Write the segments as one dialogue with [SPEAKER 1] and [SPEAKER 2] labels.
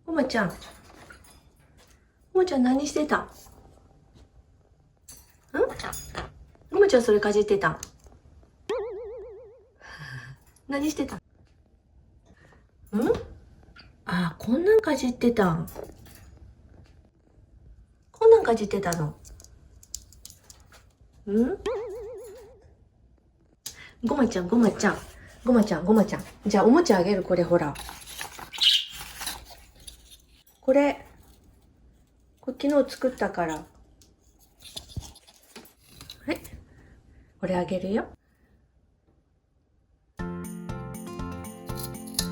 [SPEAKER 1] ごまちゃん。ごまちゃん何してたん？ごまちゃんそれかじってたん？何してたん？あ、こんなんかじってたん。こんなんかじってたの？ごまちゃん、ごまちゃん。ごまちゃん、ごまちゃん。じゃあおもちゃあげる、これほら。これ昨日作ったから。はい。これあげるよ。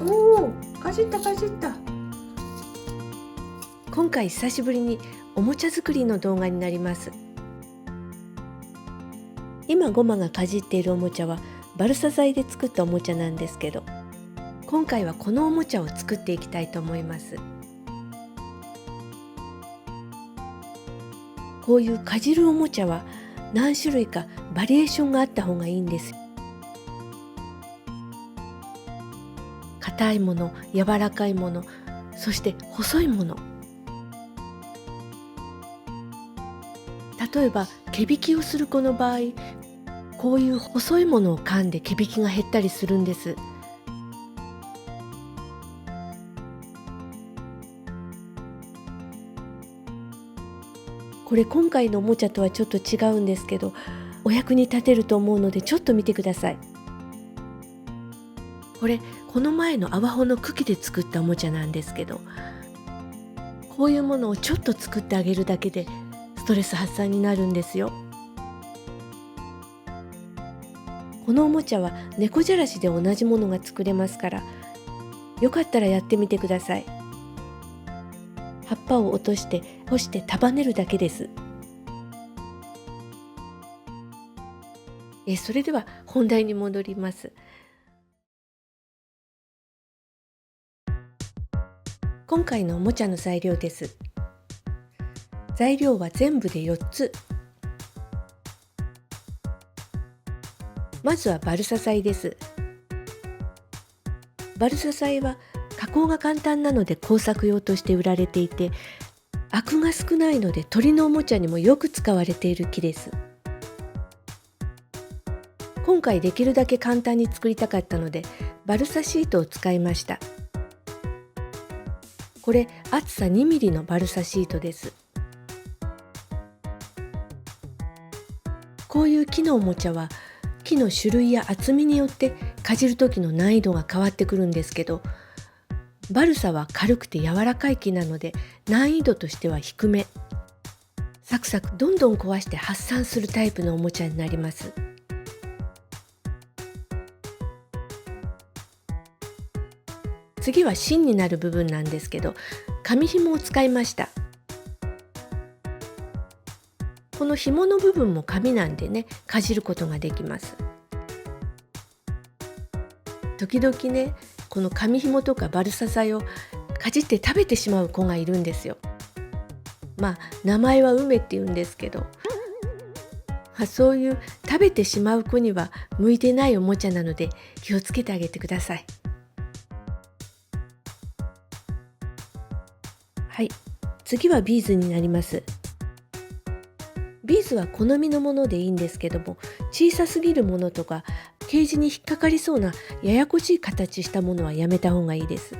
[SPEAKER 1] おー、かじったかじった。今回久しぶりにおもちゃ作りの動画になります。今ゴマがかじっているおもちゃはバルサ材で作ったおもちゃなんですけど、今回はこのおもちゃを作っていきたいと思います。こういうかじるおもちゃは何種類かバリエーションがあった方がいいんです。硬いもの、柔らかいもの、そして細いもの。例えば毛引きをする子の場合、こういう細いものを噛んで毛引きが減ったりするんです。これ今回のおもちゃとはちょっと違うんですけど、お役に立てると思うのでちょっと見てください。この前のアワホの茎で作ったおもちゃなんですけど、こういうものをちょっと作ってあげるだけでストレス発散になるんですよ。このおもちゃは猫じゃらしで同じものが作れますから、よかったらやってみてください。葉っぱを落として干して束ねるだけです。それでは本題に戻ります。今回のおもちゃの材料です。材料は全部で4つ。まずはバルサ材です。バルサ材は加工が簡単なので工作用として売られていて、アクが少ないので鳥のおもちゃにもよく使われている木です。今回できるだけ簡単に作りたかったのでバルサシートを使いました。これ厚さ2ミリのバルサシートです。こういう木のおもちゃは木の種類や厚みによってかじる時の難易度が変わってくるんですけど、バルサは軽くて柔らかい木なので難易度としては低め。サクサクどんどん壊して発散するタイプのおもちゃになります。次は芯になる部分なんですけど、紙紐を使いました。この紐の部分も紙なんでね、かじることができます。時々ね、この紙紐とかバルサ材をかじって食べてしまう子がいるんですよ。名前は梅って言うんですけど、そういう食べてしまう子には向いてないおもちゃなので気をつけてあげてください。はい、次はビーズになります。ビーズは好みのものでいいんですけども、小さすぎるものとかケージに引っかかりそうなややこしい形したものはやめた方がいいです。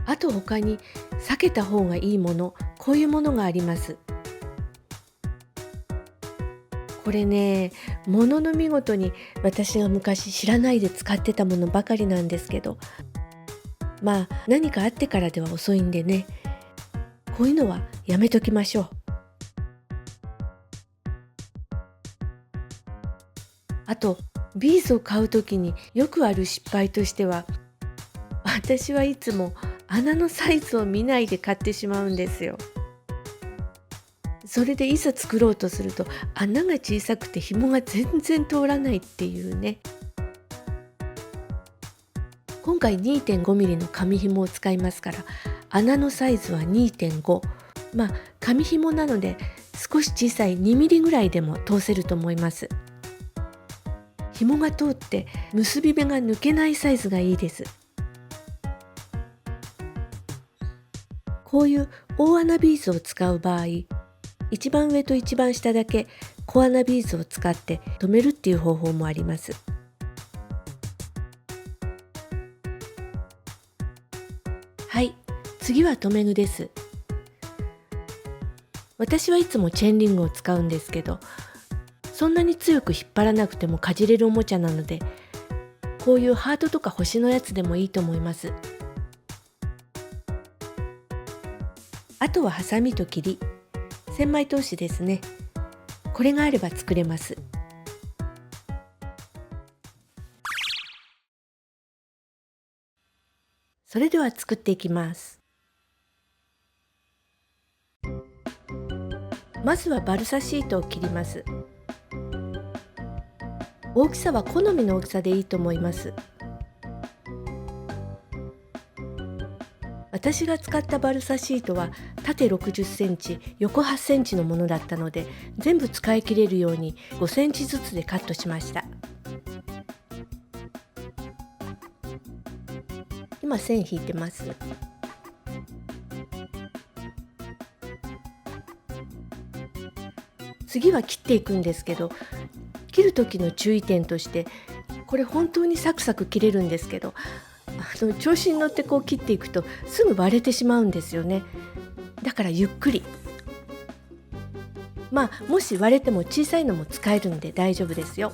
[SPEAKER 1] あと他に避けた方がいいもの、こういうものがあります。これね、ものの見事に私が昔知らないで使ってたものばかりなんですけど、何かあってからでは遅いんでね、こういうのはやめときましょう。あとビーズを買うときによくある失敗としては、私はいつも穴のサイズを見ないで買ってしまうんですよ。それでいざ作ろうとすると穴が小さくて紐が全然通らないっていうね。今回 2.5 ミリの紙紐を使いますから、穴のサイズは 2.5。紙紐なので少し小さい2ミリぐらいでも通せると思います。紐が通って結び目が抜けないサイズがいいです。こういう大穴ビーズを使う場合、一番上と一番下だけ小穴ビーズを使って留めるっていう方法もあります。はい、次は留め具です。私はいつもチェーンリングを使うんですけど、そんなに強く引っ張らなくてもかじれるおもちゃなので、こういうハートとか星のやつでもいいと思います。あとはハサミと切り、千枚通しですね。これがあれば作れます。それでは作っていきます。まずはバルサシートを切ります。大きさは好みの大きさでいいと思います。私が使ったバルサシートは縦60センチ、横8センチのものだったので、全部使い切れるように5センチずつでカットしました。今線引いてます。次は切っていくんですけど、切る時の注意点として、これ本当にサクサク切れるんですけど、調子に乗ってこう切っていくとすぐ割れてしまうんですよね。だからゆっくり。もし割れても小さいのも使えるんで大丈夫ですよ。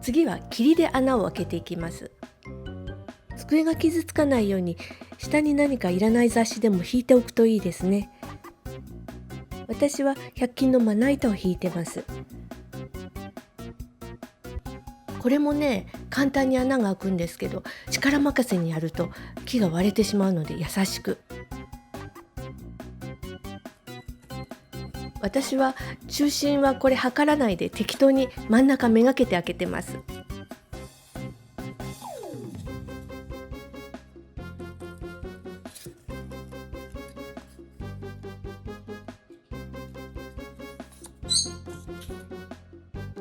[SPEAKER 1] 次は霧で穴を開けていきます。机が傷つかないように下に何かいらない雑誌でも引いておくといいですね。私は100均のまな板を引いてます。これもね、簡単に穴が開くんですけど、力任せにやると木が割れてしまうので優しく。私は中心はこれ測らないで適当に真ん中めがけて開けてます。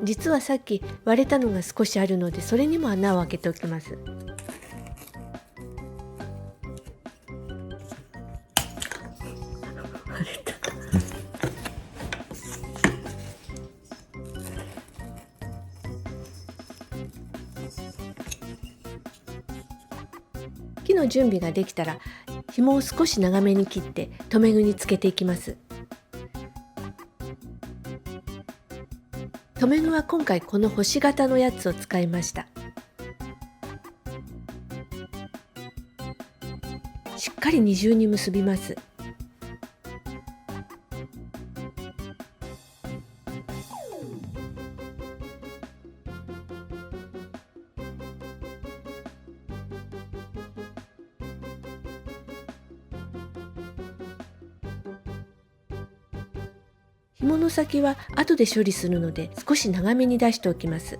[SPEAKER 1] 実はさっき割れたのが少しあるので、それにも穴を開けておきます。木の準備ができたら、紐を少し長めに切って留め具につけていきます。留め具は今回この星型のやつを使いました。しっかり二重に結びます。紐の先は後で処理するので少し長めに出しておきます。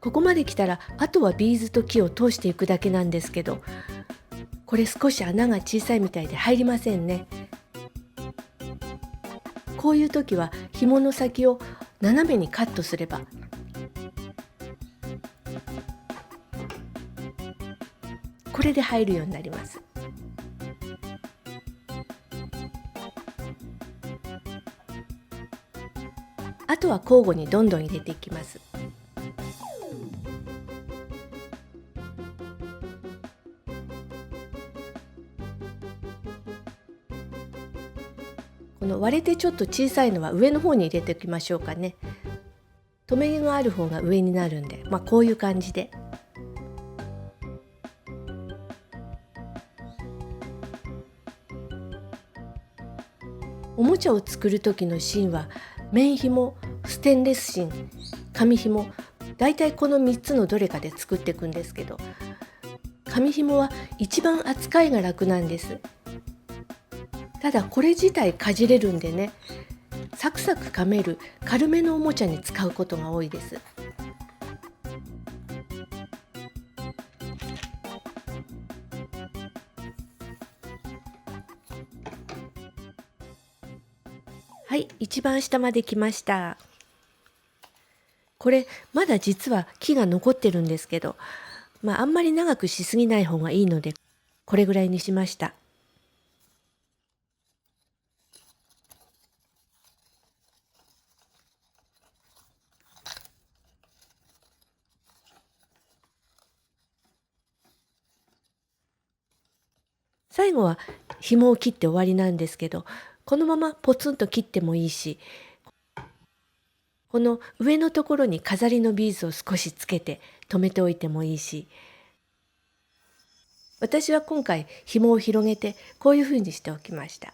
[SPEAKER 1] ここまで来たらあとはビーズと木を通していくだけなんですけど、これ少し穴が小さいみたいで入りませんね。こういう時は紐の先を斜めにカットすれば、これで入るようになります。あとは交互にどんどん入れていきます。この割れてちょっと小さいのは上の方に入れておきましょうかね。留め具がある方が上になるんで、こういう感じで。おもちゃを作る時の芯は綿紐、ステンレス芯、紙紐、だいたいこの3つのどれかで作っていくんですけど、紙紐は一番扱いが楽なんです。ただこれ自体かじれるんでね、サクサク噛める軽めのおもちゃに使うことが多いです。はい、一番下まで来ました。これまだ実は木が残ってるんですけど、あんまり長くしすぎない方がいいので、これぐらいにしました。最後は紐を切って終わりなんですけど、このままポツンと切ってもいいし、この上のところに飾りのビーズを少しつけて留めておいてもいいし、私は今回紐を広げてこういうふうにしておきました。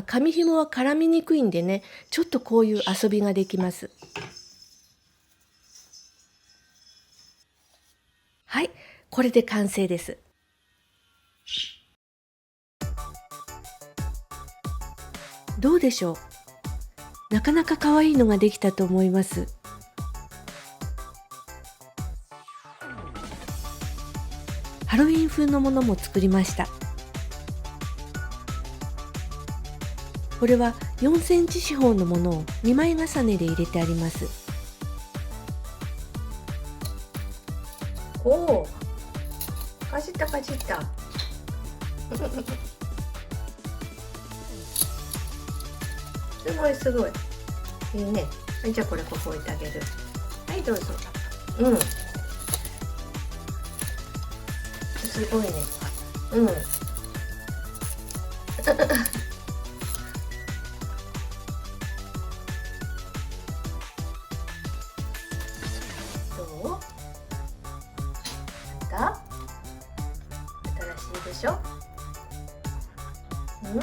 [SPEAKER 1] 紙紐は絡みにくいんでね、ちょっとこういう遊びができます。はい、これで完成です。どうでしょう。なかなか可愛いのができたと思います。ハロウィン風のものも作りました。これは4センチ四方のものを2枚重ねで入れてあります。おお、かじったかじった。すごいすごい。いいね。じゃあこれここ置いてあげる。はいどうぞ。うん。すごいね。うん。どう？新しいでしょ？うん？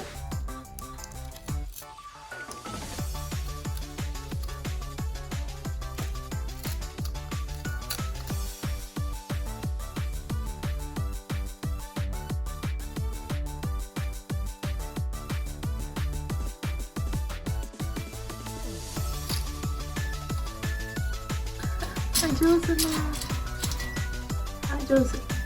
[SPEAKER 1] 上手な。上手。